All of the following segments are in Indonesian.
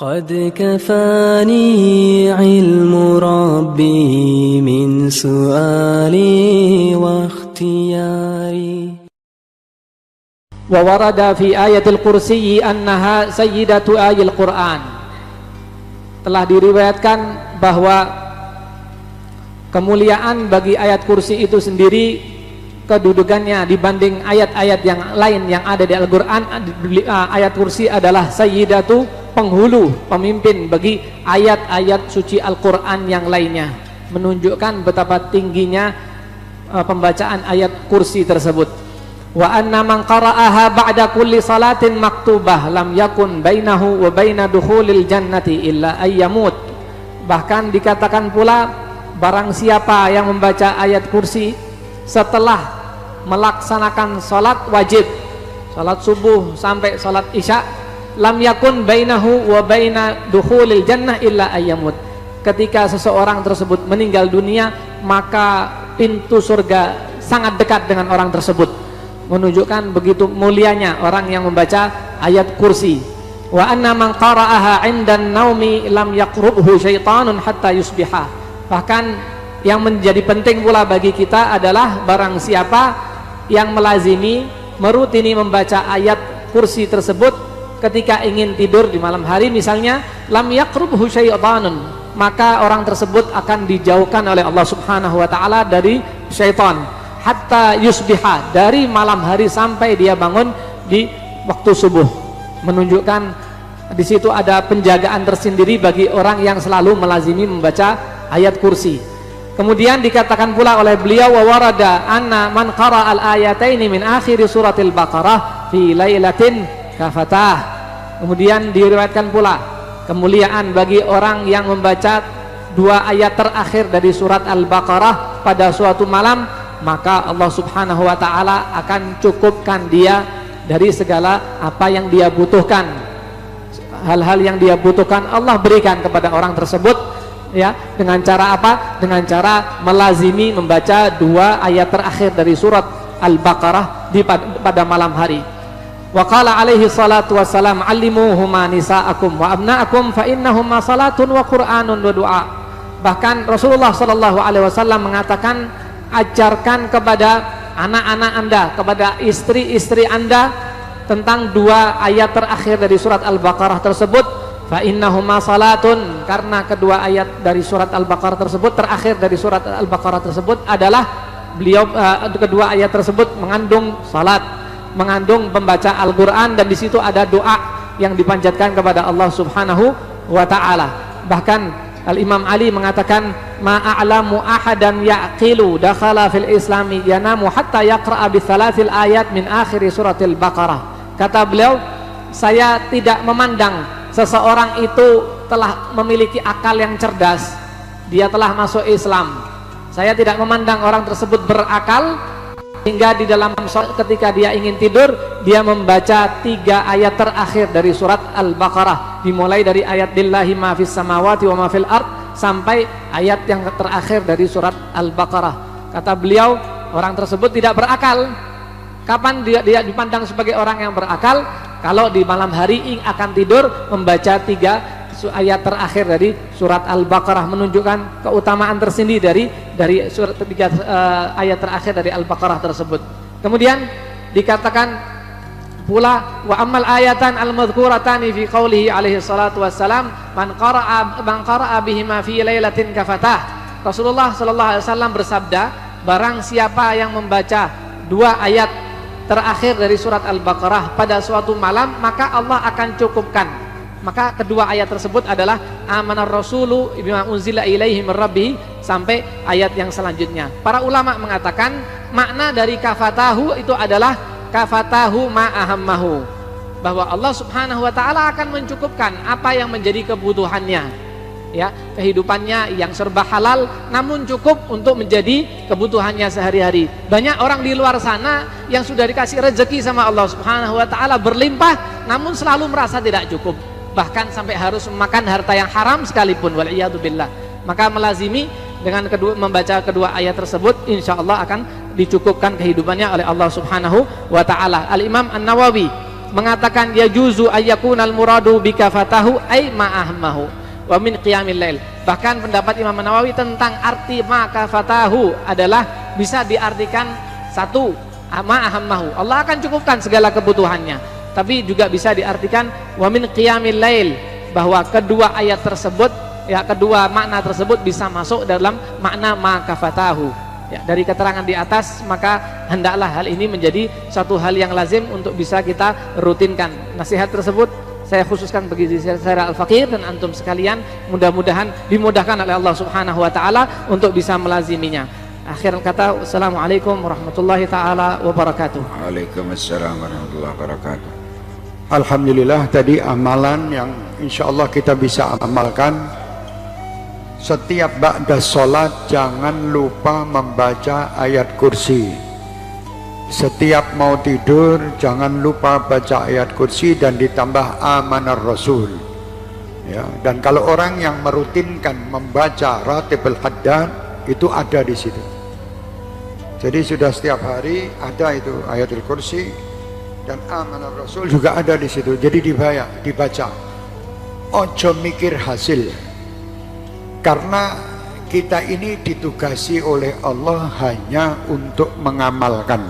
قد كفاني علم ربي من سؤالي واختياري. وورد في آية الكرسي أنها سيدة آي القرآن. Telah diriwayatkan bahwa kemuliaan bagi ayat kursi itu sendiri, kedudukannya dibanding ayat-ayat yang lain yang ada di Al-Quran. Ayat kursi adalah sayyidatu, penghulu, pemimpin bagi ayat-ayat suci Al-Quran yang lainnya, menunjukkan betapa tingginya pembacaan ayat kursi tersebut. Wa anna man qara'aha ba'da kulli salatin maktubah lam yakun bainahu wa baina dukhulil jannati illa ayyamut. Bahkan dikatakan pula, barang siapa yang membaca ayat kursi setelah melaksanakan salat wajib, salat subuh sampai salat isya, lam yakun bainahu wa baina dukhulil jannah illa ayyamut. Ketika seseorang tersebut meninggal dunia, maka pintu surga sangat dekat dengan orang tersebut, menunjukkan begitu mulianya orang yang membaca ayat kursi. Wa anna man qara'aha 'indan naumi lam yaqrubhu syaitanun hatta yusbiha. Bahkan yang menjadi penting pula bagi kita adalah barang siapa yang melazimi, merutini membaca ayat kursi tersebut ketika ingin tidur di malam hari misalnya, lam yaqrubhu syaitanun, maka orang tersebut akan dijauhkan oleh Allah Subhanahu wa taala dari syaitan, hatta yusbiha, dari malam hari sampai dia bangun di waktu subuh. Menunjukkan di situ ada penjagaan tersendiri bagi orang yang selalu melazimi membaca ayat kursi. Kemudian dikatakan pula oleh beliau, wa warada anna man qara'al ayataini min akhir suratil Baqarah fi lailatin kafatah. Kemudian diriwayatkan pula kemuliaan bagi orang yang membaca dua ayat terakhir dari surat Al-Baqarah pada suatu malam, maka Allah Subhanahu wa taala akan cukupkan dia dari segala apa yang dia butuhkan. Hal-hal yang dia butuhkan Allah berikan kepada orang tersebut, ya, dengan cara apa? Dengan cara melazimi membaca dua ayat terakhir dari surat Al-Baqarah pada malam hari. Wa qala alaihi salatu wassalam, allimuhuma nisa'akum wa abna'akum fa innahuma salatun wa qur'anun wa du'a. Bahkan Rasulullah sallallahu alaihi wasallam mengatakan, ajarkan kepada anak-anak Anda, kepada istri-istri Anda tentang dua ayat terakhir dari surat Al-Baqarah tersebut. Fa innahuma salatun, karena kedua ayat dari surat Al-Baqarah tersebut, terakhir dari surat Al-Baqarah tersebut adalah kedua ayat tersebut mengandung salat, mengandung pembaca Al-Qur'an, dan di situ ada doa yang dipanjatkan kepada Allah Subhanahu wa taala. Bahkan Al-Imam Ali mengatakan, ma'a'lamu ahadan yaqilu dakhala fil islami yanamu hatta yaqra'a bi thalatsil ayat min akhir suratil Baqarah. Kata beliau, saya tidak memandang seseorang itu telah memiliki akal yang cerdas, dia telah masuk Islam. Saya tidak memandang orang tersebut berakal hingga di dalam ketika dia ingin tidur, dia membaca tiga ayat terakhir dari surat Al-Baqarah, dimulai dari ayat lillahi ma fis samawati wa ma fil ard sampai ayat yang terakhir dari surat Al-Baqarah. Kata beliau, orang tersebut tidak berakal. Kapan dia dipandang sebagai orang yang berakal? Kalau di malam hari akan tidur membaca tiga ayat terakhir dari surat Al-Baqarah, menunjukkan keutamaan tersendiri dari surat tiga ayat terakhir dari Al-Baqarah tersebut. Kemudian dikatakan pula, wa ammal ayatan al-madhkuratani fi qaulihi alaihi salatu wassalam, man qara'a bihima fi lailatin kafatah. Rasulullah sallallahu alaihi wasallam bersabda, barang siapa yang membaca dua ayat terakhir dari surat Al-Baqarah pada suatu malam, maka Allah akan cukupkan. Maka kedua ayat tersebut adalah amanar rasulu bima unzila ilaihi mir rabbih sampai ayat yang selanjutnya. Para ulama mengatakan makna dari kafatahu itu adalah kafatahu ma ahammahu, bahwa Allah Subhanahu wa taala akan mencukupkan apa yang menjadi kebutuhannya. Ya, kehidupannya yang serba halal namun cukup untuk menjadi kebutuhannya sehari-hari. Banyak orang di luar sana yang sudah dikasih rezeki sama Allah Subhanahu wa taala berlimpah namun selalu merasa tidak cukup, bahkan sampai harus memakan harta yang haram sekalipun, wal iyadu billah. Maka melazimi dengan membaca kedua ayat tersebut, insyaallah akan dicukupkan kehidupannya oleh Allah Subhanahu wa taala. Al-Imam An-Nawawi mengatakan yajuzu ayyakunal muradu bikafatahu ay ma'ahmahu wa min qiyamil lail. Bahkan pendapat Imam Nawawi tentang arti makafatahu adalah bisa diartikan satu, ma'ahmahu, Allah akan cukupkan segala kebutuhannya, tapi juga bisa diartikan wa min qiyamil lail, bahwa kedua ayat tersebut, ya, kedua makna tersebut bisa masuk dalam makna makafatahu. Ya, dari keterangan di atas maka hendaklah hal ini menjadi satu hal yang lazim untuk bisa kita rutinkan. Nasihat tersebut saya khususkan bagi saya al-fakir dan antum sekalian, mudah-mudahan dimudahkan oleh Allah Subhanahu wa taala untuk bisa melaziminya. Akhir kata, wassalamualaikum warahmatullahi taala wabarakatuh. Waalaikumsalam warahmatullahi wabarakatuh. Alhamdulillah, tadi amalan yang insya Allah kita bisa amalkan. Setiap ba'da sholat jangan lupa membaca ayat kursi. Setiap mau tidur jangan lupa baca ayat kursi dan ditambah amanar rasul, ya. Dan kalau orang yang merutinkan membaca ratibul haddad itu ada di situ. Jadi sudah setiap hari ada itu ayatul kursi dan amanar rasul juga ada di situ. Jadi dibaca. Ojo mikir hasil, karena kita ini ditugasi oleh Allah hanya untuk mengamalkan,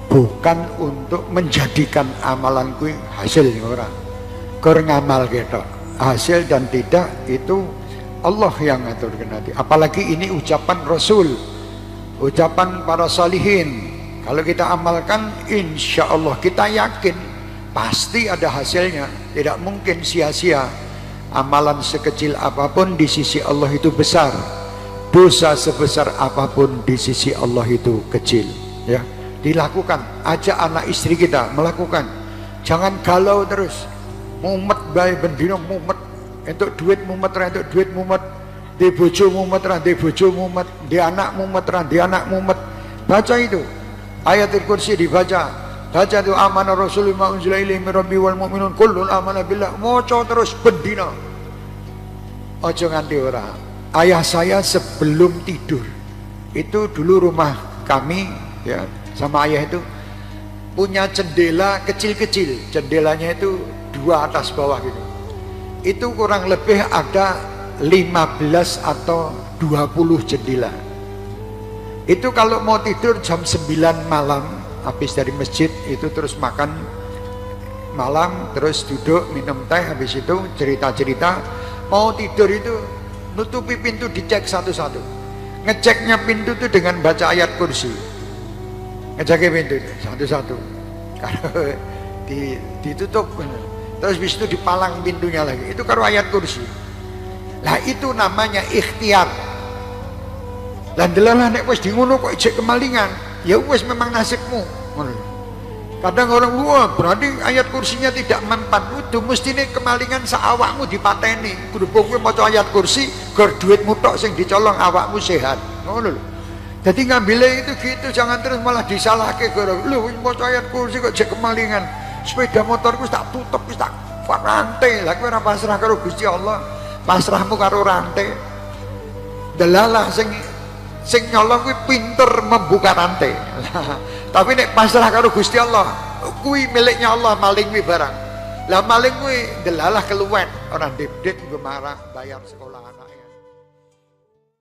bukan untuk menjadikan amalanku hasil orang. Kau ngamal gitu, hasil dan tidak itu Allah yang ngaturkan nanti. Apalagi ini ucapan Rasul, ucapan para salihin. Kalau kita amalkan, insya Allah kita yakin pasti ada hasilnya. Tidak mungkin sia-sia. Amalan sekecil apapun di sisi Allah itu besar, dosa sebesar apapun di sisi Allah itu kecil, ya. Dilakukan, ajak anak istri kita melakukan. Jangan galau terus, mumet bae bendino mumet, entuk duit mumet ra entuk duit mumet, di bojo mumet ra di bojo mumet, di anak mumet ra di anak mumet. Baca itu ayatul kursi, dibaca, baca itu amanah rasulullah unzila ilaihi min rabbi wal mu'minun kullun amana billah, maca terus bendino. Ojo nganti ora. Ayah saya sebelum tidur itu dulu rumah kami, ya, sama ayah itu punya jendela kecil-kecil, jendelanya itu 2 atas bawah gitu. Itu kurang lebih ada 15 atau 20 jendela. Itu kalau mau tidur jam 9 malam habis dari masjid itu terus makan malam, terus duduk minum teh, habis itu cerita-cerita, mau tidur itu nutupi pintu, dicek satu-satu. Ngeceknya pintu itu dengan baca ayat kursi. Ngejagain pintu itu satu-satu. Kalau ditutup terus bis itu dipalang pintunya lagi, itu karo ayat kursi. Lah itu namanya ikhtiar. Lah delalah nek wis di ngono kok ijek kemalingan, ya wis memang nasibmu. Kadang orang wah berarti ayat kursinya tidak mempan, kudu mestine kemalingan saawakmu dipateni. Kudu kowe maca ayat kursi gur duitmu tok sing dicolong, awakmu sehat. Ngono lho. Jadi ngambilnya itu gitu, jangan terus malah disalahke gara lho wis maca ayat kursi kok jek kemalingan. Sepeda motorku tak tutup, wis tak rantai. Lah kowe ora pasrah karo Gusti Allah, pasrahmu karo rantai. Delalah sing nyolong kuwi pinter membuka rantai. Tapi nek pasrah karo Gusti Allah, kuwi miliknya Allah, maling kuwi barang. Lah maling kuwi delalah keluwen, ora ndebdet nggo marah bayar sekolah anak.